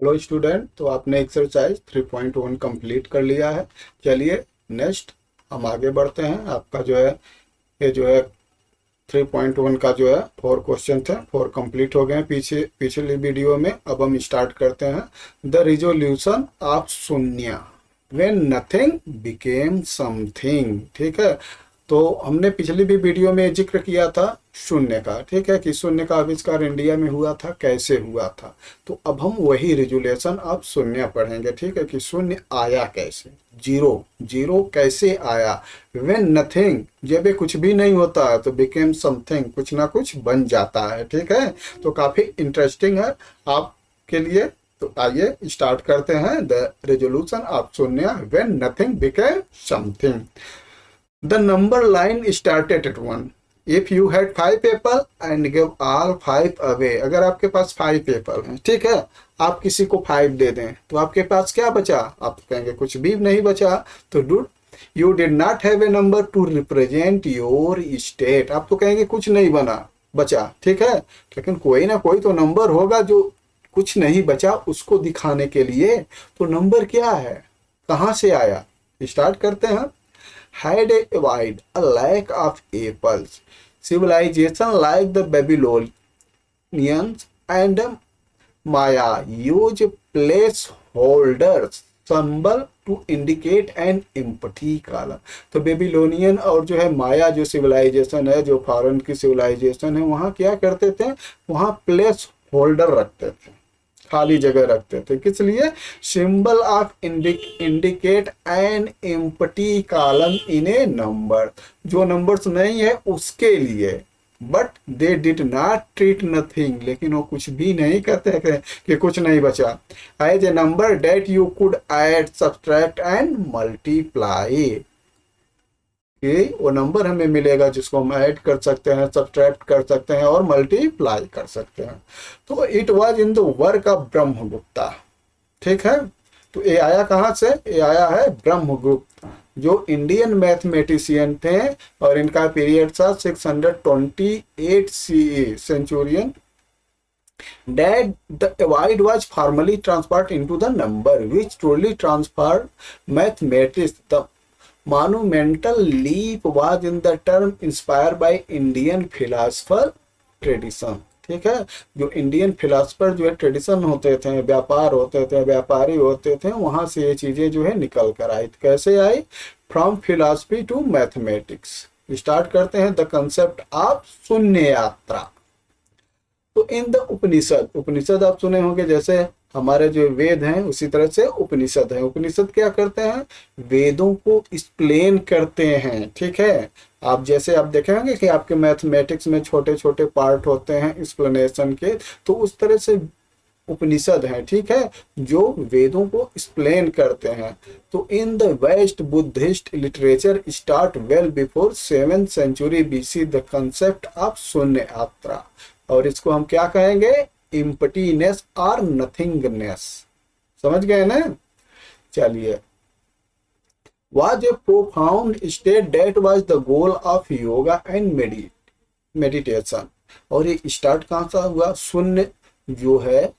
Hello student, तो आपने exercise 3.1 complete कर लिया है। चलिए नेक्स्ट हम आगे बढ़ते हैं। आपका जो है ये जो है 3.1 का जो है 4 क्वेश्चन थे, 4 कंप्लीट हो गए हैं पिछली वीडियो में। अब हम स्टार्ट करते हैं। द रिजोल्यूशन ऑफ शून्य व्हेन नथिंग बिकेम समथिंग। ठीक है, तो हमने पिछली भी वीडियो में जिक्र किया था शून्य का। ठीक है, कि शून्य का आविष्कार इंडिया में हुआ था, कैसे हुआ था। तो अब हम वही रिजोल्यूशन ऑफ शून्य पढ़ेंगे। ठीक है, कि शून्य आया कैसे, जीरो जीरो कैसे आया। व्हेन नथिंग, जब ये कुछ भी नहीं होता है तो बिकेम समथिंग, कुछ ना कुछ बन जाता है। ठीक है, तो काफी इंटरेस्टिंग है आपके लिए। तो आइए स्टार्ट करते हैं। द रेजोल्यूशन ऑफ शून्य when nothing became something. The number line started at 1. If you had 5 people and give all 5 away, अगर आपके पास 5 people हैं, ठीक है, आप किसी को 5 दे दें तो आपके पास क्या बचा? आप कहेंगे कुछ भी नहीं बचा। तो do you did not have a number two represent your state. आप तो कहेंगे कुछ नहीं बना बचा, ठीक है, लेकिन कोई ना कोई तो नंबर होगा जो कुछ नहीं बचा उसको दिखाने के लिए। तो नंबर क्या है, कहाँ से आया? स्टार्ट करते हैं। Had avoided a lack of apples. Civilization like the Babylonians and Maya use placeholders symbol to indicate an empty column. तो बेबीलोनियन और जो है माया जो सिविलाइजेशन है, जो फॉरेन की सिविलाइजेशन है, वहाँ क्या करते थे? वहाँ प्लेस होल्डर रखते थे, खाली जगह रखते थे। किस लिए? Symbol of indicate an empty column in A number, जो नंबर्स नहीं है उसके लिए। But they did not treat nothing, लेकिन वो कुछ भी नहीं कहते थे कि कुछ नहीं बचा। As a number that you could add subtract and multiply, कि वो नंबर हमें मिलेगा जिसको हम ऐड कर सकते हैं, सब्ट्रैक्ट कर सकते हैं और मल्टीप्लाई कर सकते हैं। तो it was in the work of Brahmagupta. ठीक है, तो ये आया कहाँ से? ये आया है ब्रह्मगुप्त, जो इंडियन मैथमेटिशियन थे, और इनका पीरियड था 628 CE centurion. That the divide was formally transferred into the number, which truly transferred mathematics. The monumental leap was in the term inspired by Indian philosopher tradition. ठीक है, जो इंडियन फिलासफर जो है tradition होते थे, व्यापार होते थे, व्यापारी होते थे, वहां से ये चीजें जो है निकल कर आई। कैसे आई? From philosophy to mathematics. Start करते हैं। द कंसेप्ट ऑफ शून्य यात्रा। तो इन द उपनिषद, उपनिषद आप सुने होंगे, जैसे हमारे जो वेद हैं उसी तरह से उपनिषद है। उपनिषद क्या करते हैं? वेदों को एक्सप्लेन करते हैं। ठीक है, आप जैसे आप देखे होंगे कि आपके मैथमेटिक्स में छोटे छोटे पार्ट होते हैं एक्सप्लेनेशन के, तो उस तरह से उपनिषद हैं। ठीक है, जो वेदों को एक्सप्लेन करते हैं। तो in the west Buddhist literature start well before 7th century BC the concept of shunya yatra, और इसको हम क्या कहेंगे? इम्पटीनेस और नथिंगनेस। समझ गए ना? चलिए, was a profound state that was the goal of yoga and meditation। और ये स्टार्ट कहाँ से हुआ? शून्य जो है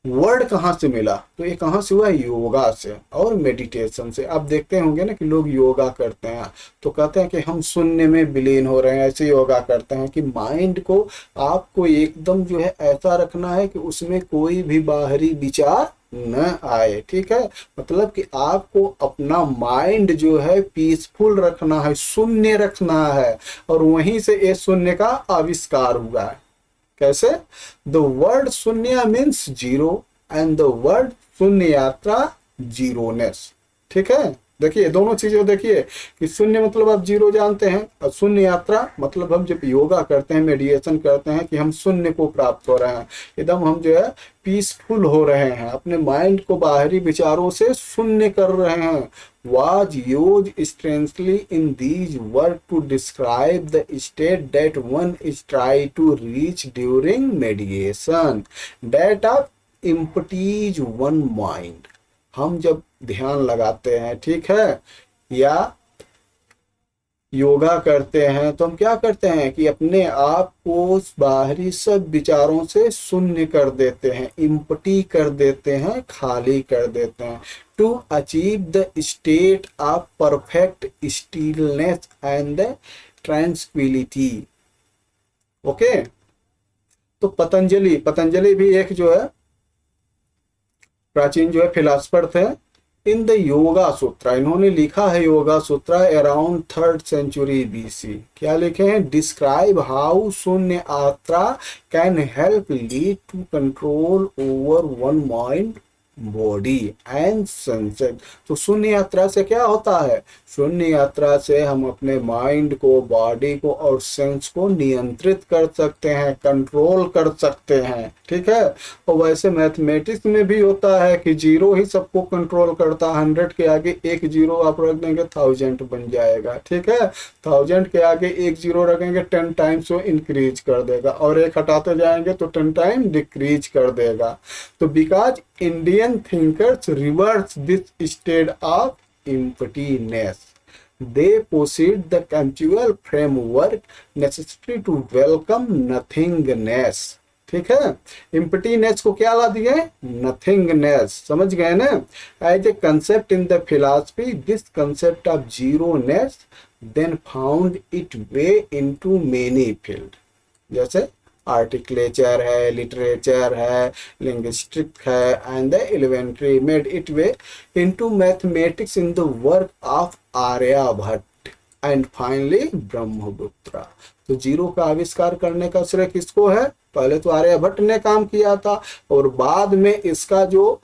वर्ड कहाँ से मिला? तो ये कहाँ से हुआ? योगा से और मेडिटेशन से। आप देखते होंगे ना कि लोग योगा करते हैं तो कहते हैं कि हम शून्य में विलीन हो रहे हैं। ऐसे योगा करते हैं कि माइंड को आपको एकदम जो है ऐसा रखना है कि उसमें कोई भी बाहरी विचार न आए। ठीक है, मतलब कि आपको अपना माइंड जो है पीसफुल रखना है, शून्य रखना है, और वहीं से ये शून्य का आविष्कार हुआ है। कैसे? द वर्ड शून्य means zero and the word शून्य यात्रा जीरोनेस। ठीक है, देखिए दोनों चीजें देखिए कि शून्य मतलब आप जीरो जानते हैं, और शून्य यात्रा मतलब हम जब योगा करते हैं, मेडिटेशन करते हैं, कि हम शून्य को प्राप्त हो रहे हैं, एकदम हम जो है पीसफुल हो रहे हैं, अपने माइंड को बाहरी विचारों से शून्य कर रहे हैं। was used strangely in these words to describe the state that one is trying to reach during meditation, that of empties one mind। हम जब ध्यान लगाते हैं, ठीक है, या मेडिटेशन करते हैं, तो उस तरह से योगा करते हैं तो हम क्या करते हैं कि अपने आप को उस बाहरी सब विचारों से शून्य कर देते हैं, इम्पटी कर देते हैं, खाली कर देते हैं, to achieve the state of perfect stillness and the tranquility. Okay, तो पतंजलि भी एक जो है प्राचीन जो है फिलोसफर थे। इन द योगा सूत्रा, इन्होंने लिखा है योगा सूत्रा अराउंड 3rd century BC। क्या लिखे हैं? Describe how shunya yatra can help lead to control over one mind body and senses. तो शून्य यात्रा से क्या होता है? शून्य यात्रा से हम अपने माइंड को, बॉडी को और सेंस को नियंत्रित कर सकते हैं, कंट्रोल कर सकते हैं। ठीक है, और वैसे मैथमेटिक्स में भी होता है कि जीरो ही सबको कंट्रोल करता है। 100 के आगे एक जीरो आप रख देंगे 1000 बन जाएगा। ठीक है, 1000 के आगे एक जीरो रखेंगे 10 टाइम्स वो इंक्रीज कर देगा, और एक हटाते जाएंगे तो 10 टाइम डिक्रीज कर देगा। तो because Indian thinkers reverse this state of emptiness. They possess the conceptual framework necessary to welcome nothingness. ठीक है, emptiness को क्या ला दिए? nothingness। समझ गए ना? As a concept in the philosophy, this concept of zero-ness then found its way into many fields। जैसे आर्टिक्लेचर है, लिटरेचर है, लिंग्विस्टिक है, and the elementary made it way into mathematics in the work of Aryabhata and finally Brahmagupta. तो zero का आविष्कार करने का श्रेय किसको है? पहले तो आर्यभट्ट ने काम किया था, और बाद में इसका जो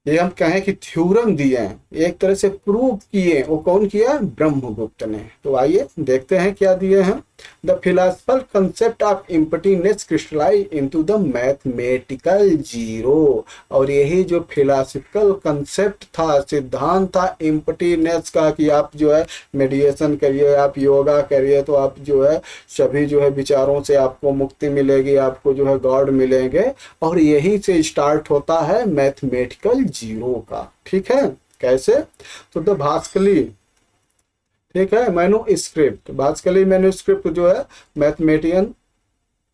ये हम कहें कि थ्योरम दिए हैं, एक तरह से प्रूव किए, वो कौन किया? ब्रह्मगुप्त ने। तो आइए देखते हैं क्या दिए हैं। The philosophical concept of emptiness crystallize into the mathematical zero. और यही जो फिलोसफिकल कंसेप्ट था, सिद्धांत था इम्पटीनेस का, कि आप जो है मेडिटेशन करिए, आप योगा करिए, तो आप जो है सभी जो है विचारों से आपको मुक्ति मिलेगी, आपको जो है गॉड मिलेंगे। और यही से स्टार्ट होता है मैथमेटिकल जीरो का। ठीक है, कैसे? तो द भास्कली, ठीक है, मैन्युस्क्रिप्ट, भास्कली मैन्युस्क्रिप्ट जो है मैथमेटियन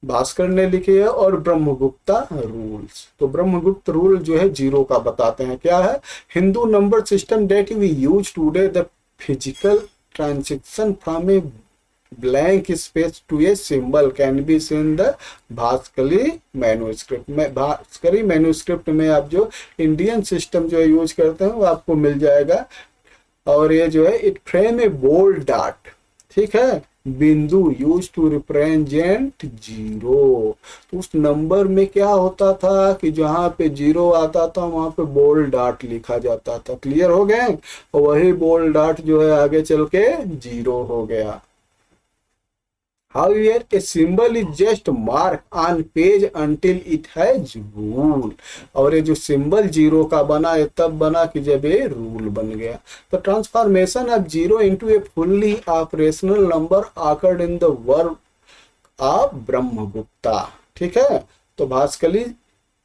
भास्कर ने लिखी है, और ब्रह्मगुप्ता रूल्स। तो ब्रह्मगुप्त रूल जो है जीरो का बताते हैं। क्या है? Hindu number system that we use today the physical transition from a blank space to a symbol can be seen the Bakhshali manuscript में। भास्करी मैन्युस्क्रिप्ट में आप जो इंडियन सिस्टम जो है यूज करते हैं वो आपको मिल जाएगा। और ये जो है it frame a bold dot, ठीक है, बिंदु यूज टू रिप्रेजेंट जीरो। तो उस नंबर में क्या होता था कि जहां पे जीरो आता था वहां पे बोल्ड डॉट लिखा जाता था। क्लियर हो गए? और वही बोल्ड डॉट जो है आगे चल के जीरो हो गया। However, a symbol is just mark on page until it has rule। और ये जो सिंबल जीरो का बना है तब बना कि जब ये रूल बन गया। तो transformation of zero into A fully operational number occurred in the work of Brahmagupta. ठीक है, तो भास्कली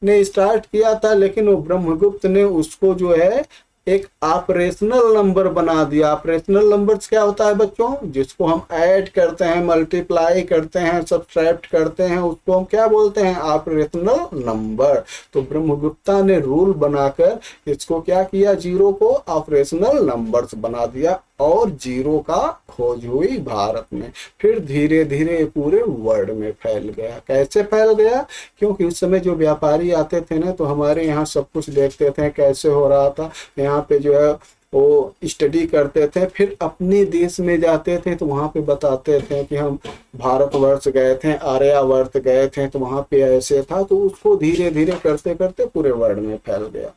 ने स्टार्ट किया था, लेकिन वो ब्रह्मगुप्त ने उसको जो है एक ऑपरेशनल नंबर बना दिया। ऑपरेशनल नंबर्स क्या होता है बच्चों? जिसको हम ऐड करते हैं, मल्टीप्लाई करते हैं, सब्ट्रैक्ट करते हैं, उसको हम क्या बोलते हैं? Operational number. तो ब्रह्मगुप्ता ने रूल बनाकर इसको क्या किया? जीरो को ऑपरेशनल नंबर्स बना दिया, और जीरो का खोज हुई भारत में। फिर धीरे धीरे पूरे वर्ल्ड में फैल गया। कैसे फैल गया? क्योंकि उस समय जो व्यापारी आते थे ना, तो हमारे यहाँ सब कुछ देखते थे कैसे हो रहा था, यहाँ पे जो है वो स्टडी करते थे, फिर अपने देश में जाते थे तो वहाँ पे बताते थे कि हम भारतवर्ष गए थे, आर्यावर्त गए थे, तो वहाँ पे ऐसे था। तो उसको धीरे धीरे करते करते पूरे वर्ल्ड में फैल गया।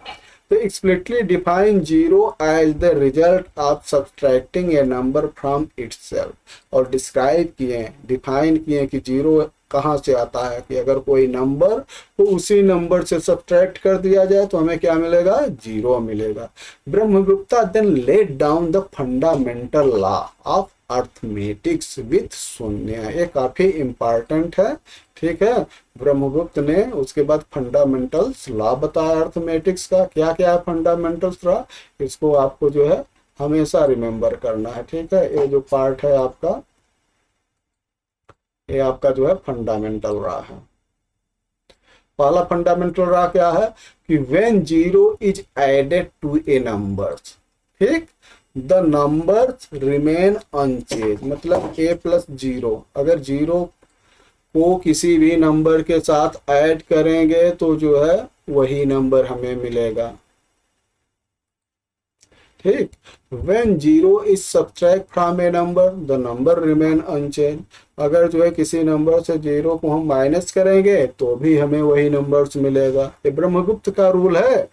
तो explicitly define zero as the result of subtracting a number from itself। और डिस्क्राइब किए, डिफाइन किए कि जीरो कहाँ से आता है, कि अगर कोई नंबर तो उसी नंबर से सब्ट्रैक्ट कर दिया जाए तो हमें क्या मिलेगा? जीरो मिलेगा। Brahmagupta then laid down the fundamental law of arithmetics with shunya. ये काफी इंपॉर्टेंट है। ठीक है, ब्रह्मगुप्त ने उसके बाद फंडामेंटल्स लॉ बताया अर्थमेटिक्स का। क्या क्या है फंडामेंटल्स लॉ? इसको आपको जो है हमेशा रिमेंबर करना है, ठीक है। ये जो पार्ट है आपका, ये आपका जो है फंडामेंटल रहा है। पहला फंडामेंटल रहा क्या है कि when zero is added to a numbers, ठीक, द नंबर्स रिमेन अनचेंज, मतलब ए प्लस जीरो, अगर जीरो को किसी भी नंबर के साथ ऐड करेंगे तो जो है वही नंबर हमें मिलेगा, ठीक। When zero is subtract from a number the number remain unchange, अगर जो है किसी नंबर से जीरो को हम माइनस करेंगे तो भी हमें वही नंबर्स मिलेगा। ये ब्रह्मगुप्त का रूल है,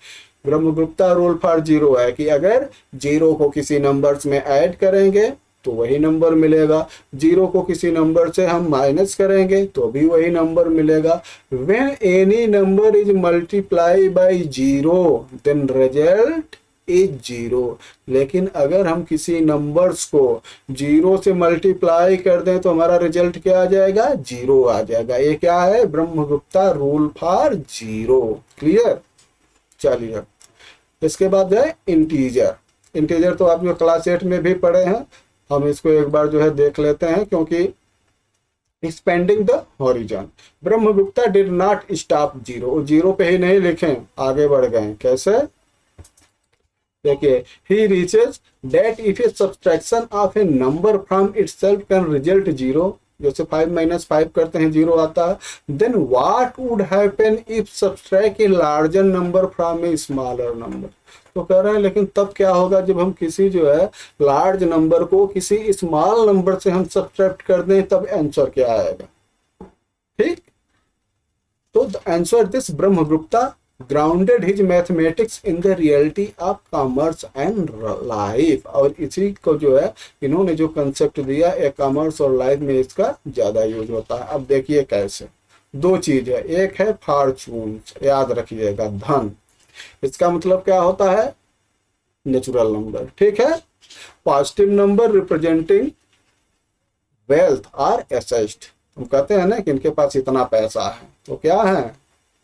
ब्रह्मगुप्ता रूल फॉर जीरो है कि अगर जीरो को किसी नंबर्स में ऐड करेंगे तो वही नंबर मिलेगा, जीरो को किसी नंबर से हम माइनस करेंगे तो भी वही नंबर मिलेगा। When any number is multiply by zero then result is zero, लेकिन अगर हम किसी नंबर्स को जीरो से मल्टीप्लाई कर दें तो हमारा रिजल्ट क्या आ जाएगा, जीरो आ जाएगा। ये क्या है, Brahmagupta rule for zero, clear. चलिए इसके बाद है इंटीजर। इंटीजर तो आप जो क्लास 8 में भी पढ़े हैं, हम इसको एक बार जो है देख लेते हैं, क्योंकि expanding the horizon. Brahmagupta did not stop zero, zero पे ही नहीं लिखे, आगे बढ़ गए। कैसे, देखिए, he reaches that if a subtraction of a number from itself can result zero, जैसे 5 - 5 करते हैं जीरो आता है, then what would happen if subtract a larger number from a smaller number, तो कह रहे हैं लेकिन तब क्या होगा जब हम किसी जो है लार्ज नंबर को किसी स्मॉल नंबर से हम सब्ट्रैक्ट कर दें, तब आंसर क्या आएगा, ठीक। तो the answer this Brahmagupta grounded his mathematics in the reality of commerce and life, और इसी को जो है इन्होंने जो कंसेप्ट दिया है कॉमर्स और लाइफ में इसका ज्यादा यूज होता है। अब देखिए कैसे, दो चीज है, एक है फॉर्चून, याद रखिएगा, धन, इसका मतलब क्या होता है, नेचुरल नंबर, ठीक है। पॉजिटिव नंबर रिप्रेजेंटिंग वेल्थ और एसेट, हम कहते हैं ना कि इनके पास इतना पैसा है, तो क्या है,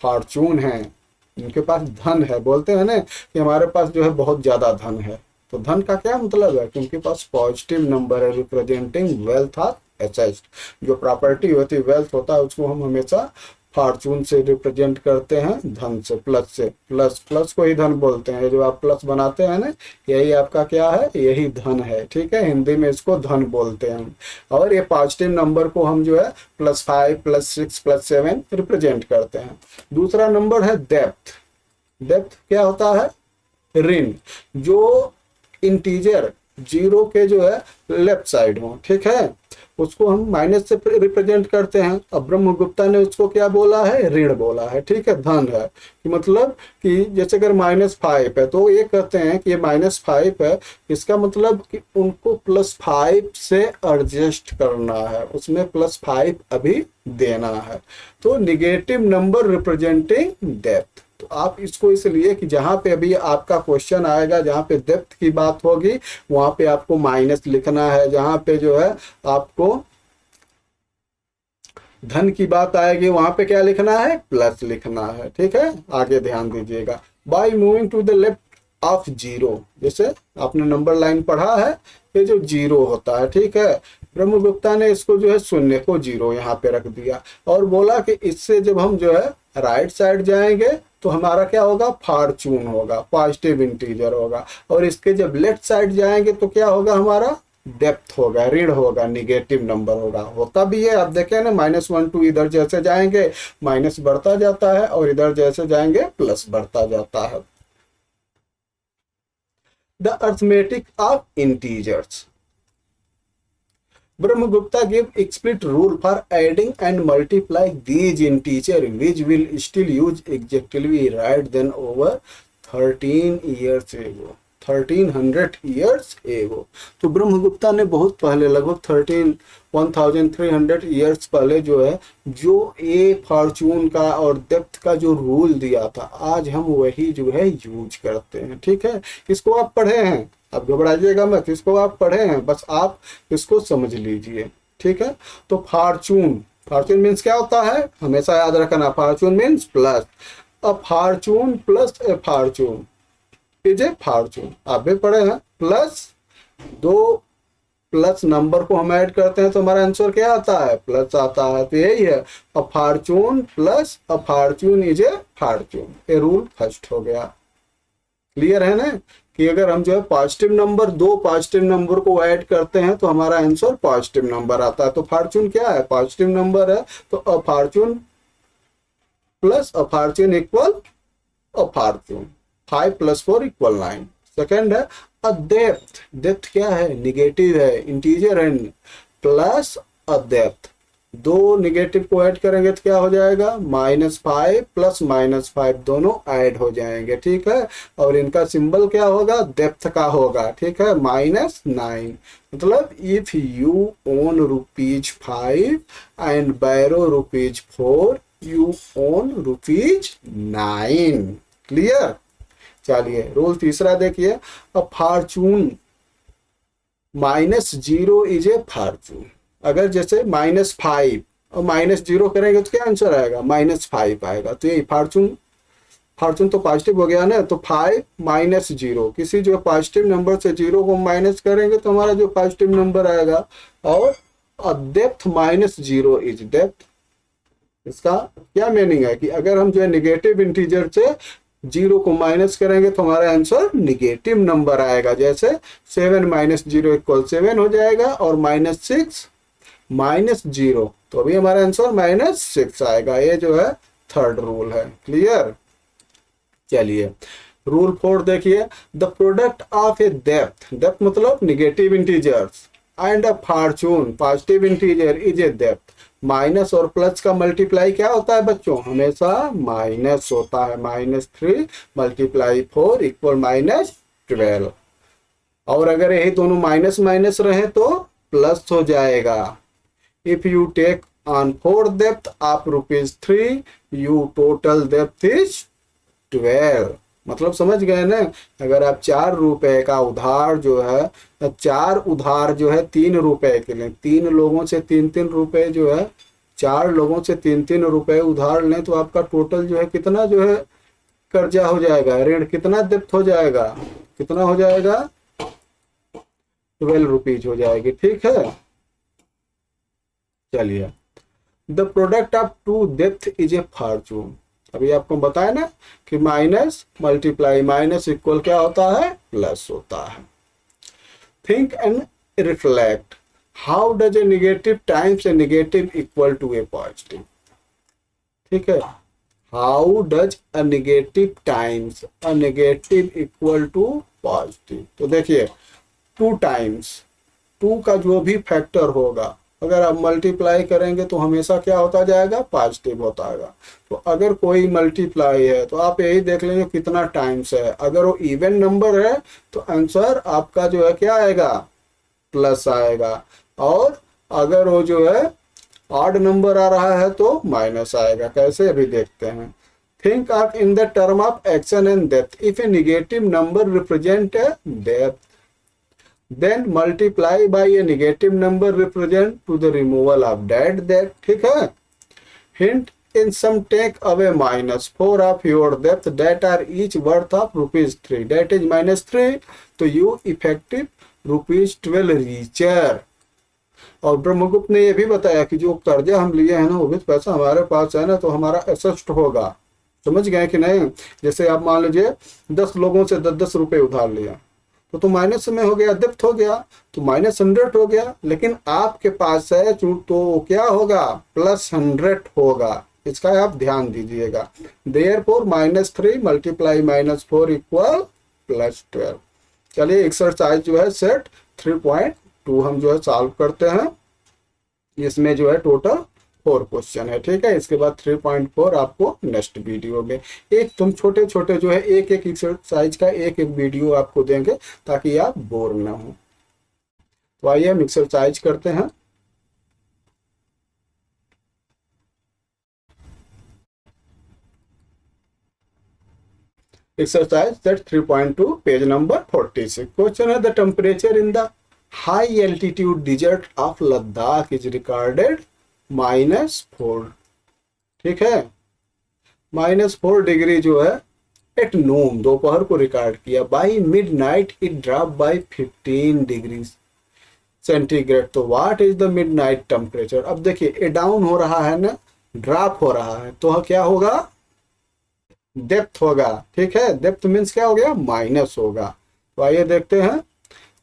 फॉर्चून है, इनके पास धन है, बोलते हैं ना कि हमारे पास जो है बहुत ज्यादा धन है, तो धन का क्या मतलब है कि उनके पास पॉजिटिव नंबर है रिप्रेजेंटिंग वेल्थ और एसेट। जो प्रॉपर्टी होती है, वेल्थ होता है, उसको हम हमेशा फॉर्चून से रिप्रेजेंट करते हैं, धन से, प्लस से, प्लस को ही धन बोलते हैं। जो आप प्लस बनाते हैं ना, यही आपका क्या है, यही धन है, ठीक है, हिंदी में इसको धन बोलते हैं। और ये पॉजिटिव नंबर को हम जो है +5 +6 +7 रिप्रेजेंट करते हैं। दूसरा नंबर है डेप्थ। डेप्थ क्या होता है, ऋण, जो इंटीजर जीरो के जो है लेफ्ट साइड हो, ठीक है, उसको हम माइनस से रिप्रेजेंट करते हैं। अब ब्रह्मगुप्ता ने उसको क्या बोला है, ऋण बोला है, ठीक है, धन है, कि मतलब कि जैसे अगर -5 है तो ये कहते हैं कि ये -5 है, इसका मतलब कि उनको +5 से एडजस्ट करना है, उसमें +5 अभी देना है, तो निगेटिव नंबर रिप्रेजेंटिंग डेप्थ। तो आप इसको इसलिए कि जहां पे अभी आपका क्वेश्चन आएगा, जहां पे डेप्थ की बात होगी वहां पे आपको माइनस लिखना है, जहां पे जो है आपको धन की बात आएगी वहां पे क्या लिखना है, प्लस लिखना है, ठीक है। आगे ध्यान दीजिएगा, by moving to the left of zero, जैसे आपने नंबर लाइन पढ़ा है, ये जो जीरो होता है, ठीक है, ब्रह्मगुप्ता ने इसको जो है शून्य को जीरो यहाँ पे रख दिया और बोला कि इससे जब हम जो है राइट साइड जाएंगे तो हमारा क्या होगा, फॉर्चून होगा, पॉजिटिव इंटीजर होगा, और इसके जब लेफ्ट साइड जाएंगे तो क्या होगा, हमारा डेप्थ होगा, ऋण होगा, निगेटिव नंबर होगा। होता भी है, आप देखें ना, -1 2 इधर जैसे जाएंगे माइनस बढ़ता जाता है और इधर जैसे जाएंगे प्लस बढ़ता जाता है। The arithmetic of integers. Brahmagupta gave explicit rule for adding and multiply these integer, which will still use exactly right than over 13 years ago, 1300 years ago। तो ब्रह्मगुप्ता ने बहुत पहले, लगभग 1300 ईयर्स पहले जो है, जो ए फॉर्चून का और डेप्थ का जो रूल दिया था, आज हम वही जो है यूज करते हैं, ठीक है। इसको आप पढ़े हैं, आप घबराइएगा मत, इसको आप पढ़े हैं, बस आप इसको समझ लीजिए, ठीक है। तो फॉर्चून मीन्स क्या होता है, हमेशा याद रखना, फॉर्चून मीन्स प्लस। अब Fortune plus A Fortune, is a Fortune, आप भी पढ़े हैं। प्लस दो प्लस नंबर को हम ऐड करते हैं तो हमारा आंसर क्या आता है, प्लस आता है। तो यही है, a fortune plus a fortune is a fortune. ये रूल फर्स्ट हो गया। क्लियर है ना, कि अगर हम जो है पॉजिटिव नंबर, दो पॉजिटिव नंबर को ऐड करते हैं तो हमारा आंसर पॉजिटिव नंबर आता है। तो फॉर्चून क्या है, पॉजिटिव नंबर है, तो अ fortune plus a Fortune equal a Fortune. 5 + 4 = 9। Second है अ डेप्थ। डेप्थ क्या है, निगेटिव है, इंटीजर है, प्लस अ डेप्थ। दो निगेटिव को ऐड करेंगे तो क्या हो जाएगा, -5 प्लस -5 दोनों ऐड हो जाएंगे, ठीक है। और इनका सिंबल क्या होगा, डेप्थ का होगा, ठीक है, -9। मतलब if you own ₹5 and borrow ₹4, you own ₹9। Clear. चलिए रूल तीसरा देखिए, a fortune -0 is a fortune. अगर जैसे -5 और -0 करेंगे तो क्या आंसर आएगा, -5 आएगा। तो ये फॉर्चून, फॉर्चून तो पॉजिटिव हो गया ना, तो 5 - 0, किसी जो पॉजिटिव नंबर से 0 को माइनस करेंगे तो हमारा जो पॉजिटिव नंबर आएगा। और डेप्थ -0 इज डेप्थ। इसका क्या मीनिंग है कि अगर हम जो है निगेटिव इंटीजर से 0 को माइनस करेंगे तो हमारा आंसर निगेटिव नंबर आएगा। जैसे 7 - 0 = 7 हो जाएगा, और -6 - 0, तो अभी हमारा आंसर -6 आएगा। ये जो है थर्ड रूल है। क्लियर। चलिए रूल 4 देखिए, the product of a depth. Depth मतलब negative integers, and a fortune positive integer is a depth. Minus और प्लस का मल्टीप्लाई क्या होता है बच्चों, हमेशा माइनस होता है। -3 × 4 = -12। और अगर यही दोनों माइनस माइनस रहे तो प्लस हो जाएगा। इफ यू टेक ऑन 4 डेप्थ ऑफ ₹3, यू टोटल डेप्थ इज 12। मतलब समझ गए ना, अगर आप 4 रुपए का उधार जो है, 4 उधार जो है 3 रुपए के लें, 3 लोगों से 3-3 रुपए जो है, 4 लोगों से 3-3 रुपए उधार लें, तो आपका टोटल जो है कितना जो है कर्जा हो जाएगा, ऋण कितना डेप्थ हो जाएगा, कितना हो जाएगा, 12 रुपीज हो जाएगी, ठीक है। चलिए the product of 2 depth is a Fortune. अभी आपको बताया ना कि माइनस मल्टीप्लाई माइनस इक्वल क्या होता है, प्लस होता है। Think and reflect, how does a negative times a negative equal to a positive. ठीक है, how does a negative times a negative equal to positive. तो देखिए 2 टाइम्स, 2 का जो भी फैक्टर होगा अगर आप मल्टीप्लाई करेंगे तो हमेशा क्या होता जाएगा, पॉजिटिव होता आएगा। तो अगर कोई मल्टीप्लाई है तो आप यही देख लेंगे कितना टाइम्स है। अगर वो इवन नंबर है तो आंसर आपका जो है क्या आएगा, प्लस आएगा। और अगर वो जो है ऑड नंबर आ रहा है तो माइनस आएगा। कैसे, अभी देखते हैं। Think of in the term of action and death. If A negative number represent a death, then multiply by a negative number represent to the removal of debt। ठीक है। Hint, in some take away -4 of your debt that are each worth of ₹3, that is -3, तो you effective ₹12 richer। और ब्रह्मगुप्त ने यह भी बताया कि जो कर्जा हम लिए हैं ना, वो भी पैसा हमारे पास है ना, तो हमारा एसेस्ट होगा। समझ गए कि नहीं। जैसे आप मान लीजिए 10 लोगों से 10-10 रुपए उधार लिया, तो माइनस में हो गया, डेप्थ हो गया, तो -100 हो गया। लेकिन आपके पास है तो क्या होगा, +100 होगा। इसका आप ध्यान दीजिएगा। देयरफॉर -3 × -4 = +12। चलिए एक्सरसाइज जो है सेट 3.2 हम जो है सॉल्व करते हैं। इसमें जो है टोटल 4 क्वेश्चन है। ठीक है, इसके बाद 3.4 आपको नेक्स्ट वीडियो में एक तुम छोटे छोटे जो है एक एक एक्सरसाइज का एक एक वीडियो आपको देंगे ताकि आप बोर ना हो। तो आइए हम एक्सरसाइज करते हैं। Exercise set 3.2 page number 46। Question है the temperature in the high altitude desert of Ladakh is recorded -4। ठीक है, -4 डिग्री जो है एट नून, दोपहर को रिकॉर्ड किया, by midnight it drop by 15 degree centigrade. तो what is the midnight temperature. अब देखिए ये डाउन हो रहा है ना, ड्रॉप हो रहा है, तो क्या होगा, डेप्थ होगा। ठीक है, डेप्थ मीन्स क्या हो गया, माइनस होगा। तो आइए देखते हैं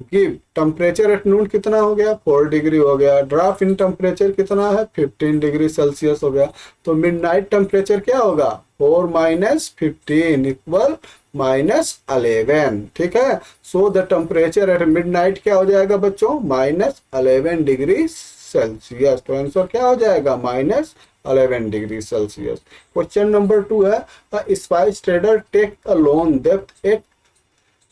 कि टेम्परेचर एट नून कितना हो गया, 4 डिग्री हो गया। ड्रॉप इन टेम्परेचर कितना है, 15 डिग्री सेल्सियस हो गया। तो मिडनाइट टेम्परेचर क्या होगा, 4 माइनस 15 इक्वल -11। ठीक है, so the temperature at midnight क्या हो जाएगा बच्चों, -11 डिग्री सेल्सियस। तो आंसर क्या हो जाएगा, -11 डिग्री सेल्सियस। क्वेश्चन नंबर 2 है, spice trader take a loan डेप्थ एट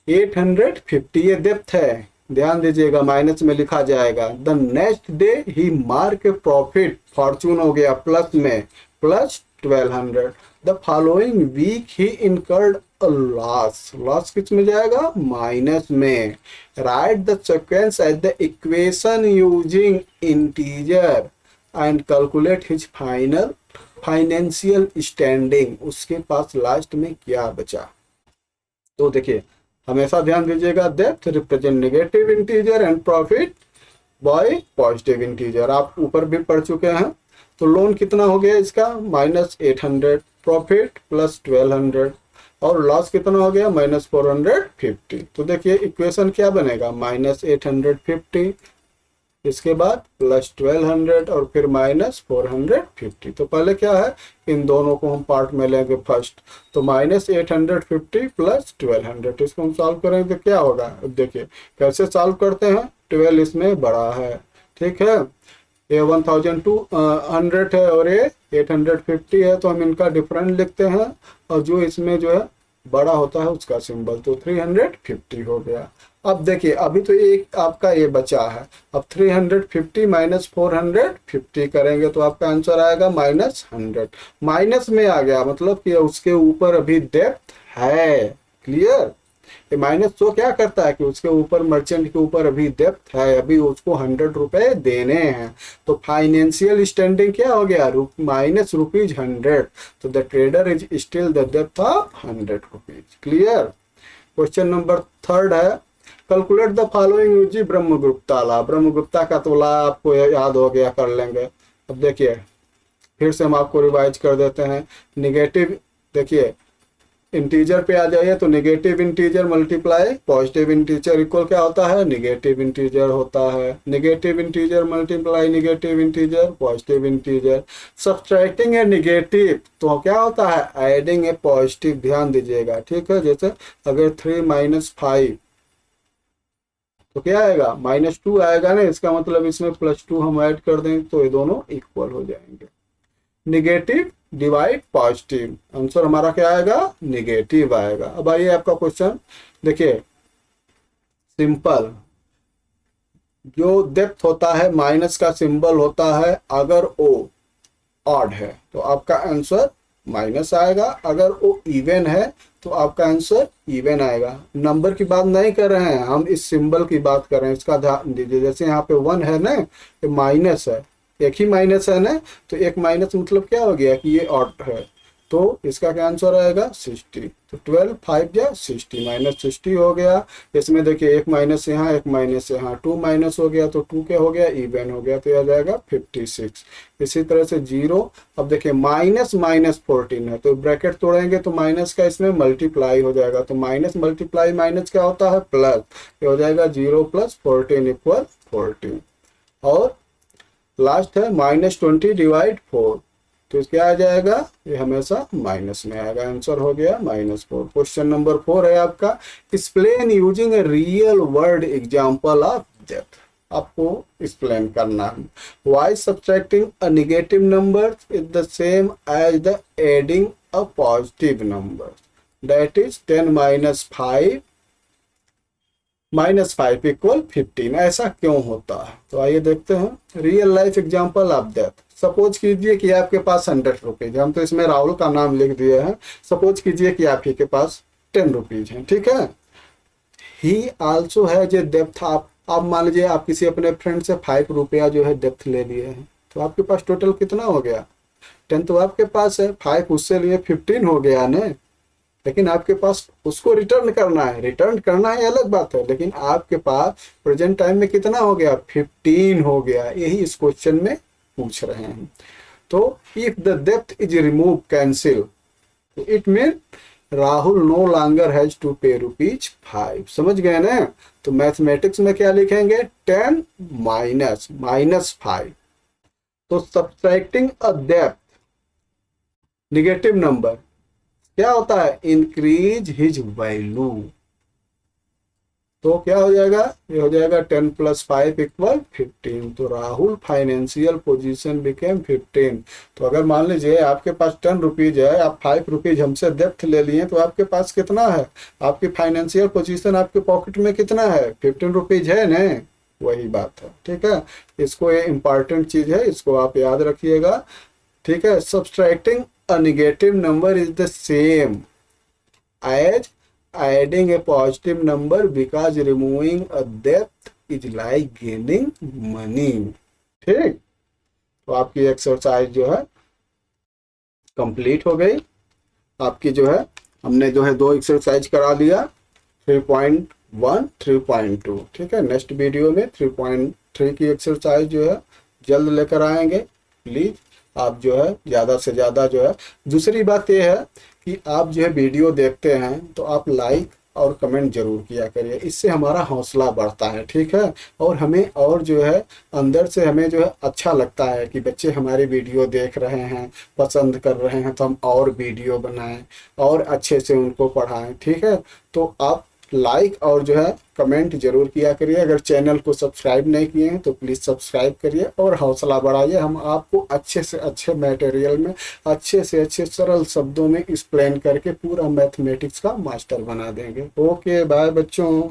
850, ये डेप्थ है, ध्यान दीजिएगा, माइनस में लिखा जाएगा। The next day he mark profit, fortune हो गया प्लस में, plus 1200। The following week he incurred a loss, loss किस में जाएगा, माइनस में। Write the sequence as the equation using integer and calculate his final financial standing. उसके पास last में क्या बचा। तो देखिए हमेशा ध्यान दीजिएगा, depth represent negative integer and profit by positive integer. आप ऊपर भी पढ़ चुके हैं। तो लोन कितना हो गया इसका, -800, प्रॉफिट +1200, और लॉस कितना हो गया, -450। तो देखिए इक्वेशन क्या बनेगा, -850, इसके बाद +1200 और फिर -450। तो पहले क्या है, इन दोनों को हम पार्ट में लेंगे फर्स्ट। तो -850 + 1200, इसको हम सॉल्व करेंगे तो क्या होगा। अब देखिए कैसे सॉल्व करते हैं, 12 इसमें बड़ा है, ठीक है, ये 1200 है और ये 850 है, तो हम इनका डिफरेंस लिखते हैं, और जो इसमें जो है बड़ा होता है उसका सिंबल, तो 350 हो गया। अब देखिए अभी तो एक आपका ये बचा है, अब 350 - 450 करेंगे तो आपका आंसर आएगा -100। माइनस में आ गया मतलब कि उसके ऊपर अभी डेप्थ है, क्लियर। ये माइनस तो क्या करता है कि उसके ऊपर मर्चेंट के ऊपर अभी डेप्थ है, अभी उसको 100 रुपए देने हैं। तो फाइनेंशियल स्टैंडिंग क्या हो गया, -100। तो the trader is still the डेप्थ of 100 rupees, clear. Question number 3 है, कैलकुलेट द फॉलोइंग यूजी ब्रह्मगुप्ता लॉ। ब्रह्मगुप्ता का तो लॉ आपको याद हो गया, कर लेंगे। अब देखिए फिर से हम आपको रिवाइज कर देते हैं। निगेटिव, देखिए इंटीजर पे आ जाइए, तो negative integer multiply positive integer equal क्या होता है, नेगेटिव इंटीजर होता है। Negative integer multiply negative integer positive integer. Subtracting a negative तो क्या होता है, एडिंग ए पॉजिटिव, ध्यान दीजिएगा, ठीक है। जैसे अगर 3 - 5 तो क्या आएगा, -2 आएगा ना, इसका मतलब इसमें +2 हम ऐड कर दें तो ये दोनों इक्वल हो जाएंगे। निगेटिव डिवाइड पॉजिटिव, आंसर हमारा क्या आएगा, निगेटिव आएगा। अब आइए आपका क्वेश्चन देखिए, सिंपल, जो डेप्थ होता है माइनस का सिंबल होता है, अगर वो ऑड है तो आपका आंसर माइनस आएगा, अगर वो इवन है तो आपका आंसर इवन आएगा। नंबर की बात नहीं कर रहे हैं हम, इस सिंबल की बात कर रहे हैं, इसका ध्यान दीजिए। जैसे यहाँ पे 1 है ना, ये माइनस है, एक ही माइनस है ना, तो एक माइनस मतलब क्या हो गया कि ये ऑड है, तो इसका क्या आंसर आएगा 60। तो 12 5 या 60 -60 हो गया। इसमें देखिए एक माइनस यहाँ एक माइनस यहाँ, 2 माइनस हो गया तो 2 क्या हो गया, इवन हो गया, तो यह आ जाएगा 56। इसी तरह से 0, अब देखिए -14 है, तो ब्रैकेट तोड़ेंगे तो माइनस का इसमें मल्टीप्लाई हो जाएगा, तो माइनस मल्टीप्लाई माइनस क्या होता है, प्लस, ये हो जाएगा 0 + 14 = 14। और लास्ट है -20 / 4, तो क्या आ जाएगा, ये हमेशा माइनस में आएगा, आंसर हो गया -4। क्वेश्चन नंबर 4 है आपका, explain using a real world example of डेप्थ। आपको एक्सप्लेन करना है, why subtracting a negative number is the same as the adding a positive number, that is 10 - 5 -5 = 15, ऐसा क्यों होता है। तो आइए देखते हैं, real life example of depth. Suppose कीजिए कि आपके पास 100 रुपीज, हम तो इसमें राहुल का नाम लिख दिए हैं। सपोज कीजिए कि आप ही के पास 10 रुपीज हैं, ठीक है। ही आल्सो है जो डेप्थ, आप मान लीजिए आप किसी अपने फ्रेंड से 5 रुपया जो है डेप्थ ले लिए हैं, तो आपके पास टोटल कितना हो गया, 10 तो आपके पास है, 5 उससे लिए 15 हो गया ना। लेकिन आपके पास उसको रिटर्न करना है, रिटर्न करना है अलग बात है, लेकिन आपके पास प्रेजेंट टाइम में कितना हो गया, 15 हो गया, यही इस क्वेश्चन में पूछ रहे हैं। तो इफ द डेप्थ is remove cancel, it mean Rahul no longer has to pay ₹5। समझ गए ना? तो मैथमेटिक्स में क्या लिखेंगे, 10 माइनस -5। तो सब्ट्रैक्टिंग अ डेप्थ निगेटिव नंबर क्या होता है, इंक्रीज हिज वैल्यू। तो क्या हो जाएगा, ये हो जाएगा 10 + 5 = 15। तो राहुल फाइनेंशियल पोजीशन बिकेम 15। तो अगर मान लीजिए आपके पास 10 रुपीज है, आप 5 रुपीज हमसे डेप्थ ले लिए, तो आपके पास कितना है, आपकी फाइनेंशियल पोजीशन आपके पॉकेट में कितना है, 15 रुपीज है ना, वही बात है। ठीक है, इसको, ये इंपॉर्टेंट चीज है, इसको आप याद रखिएगा। ठीक है, subtracting a negative number is the same as adding a positive number because removing a debt is like gaining money। ठीक, तो आपकी एक्सरसाइज जो है कंप्लीट हो गई। आपकी जो है, हमने जो है 2 एक्सरसाइज करा लिया, 3.1 3.2। ठीक है, नेक्स्ट वीडियो में 3.3 की एक्सरसाइज जो है जल्द लेकर आएंगे। प्लीज़ आप जो है ज़्यादा से ज़्यादा जो है, दूसरी बात यह है कि आप जो है वीडियो देखते हैं तो आप लाइक और कमेंट जरूर किया करिए, इससे हमारा हौसला बढ़ता है। ठीक है, और हमें और जो है अंदर से हमें जो है अच्छा लगता है कि बच्चे हमारी वीडियो देख रहे हैं, पसंद कर रहे हैं, तो हम और वीडियो बनाएं और अच्छे से उनको पढ़ाएं। ठीक है, तो आप लाइक और जो है कमेंट जरूर किया करिए। अगर चैनल को सब्सक्राइब नहीं किए हैं तो प्लीज़ सब्सक्राइब करिए और हौसला बढ़ाइए। हम आपको अच्छे से अच्छे मटेरियल में, अच्छे से अच्छे सरल शब्दों में एक्सप्लेन करके पूरा मैथमेटिक्स का मास्टर बना देंगे। ओके, बाय बच्चों।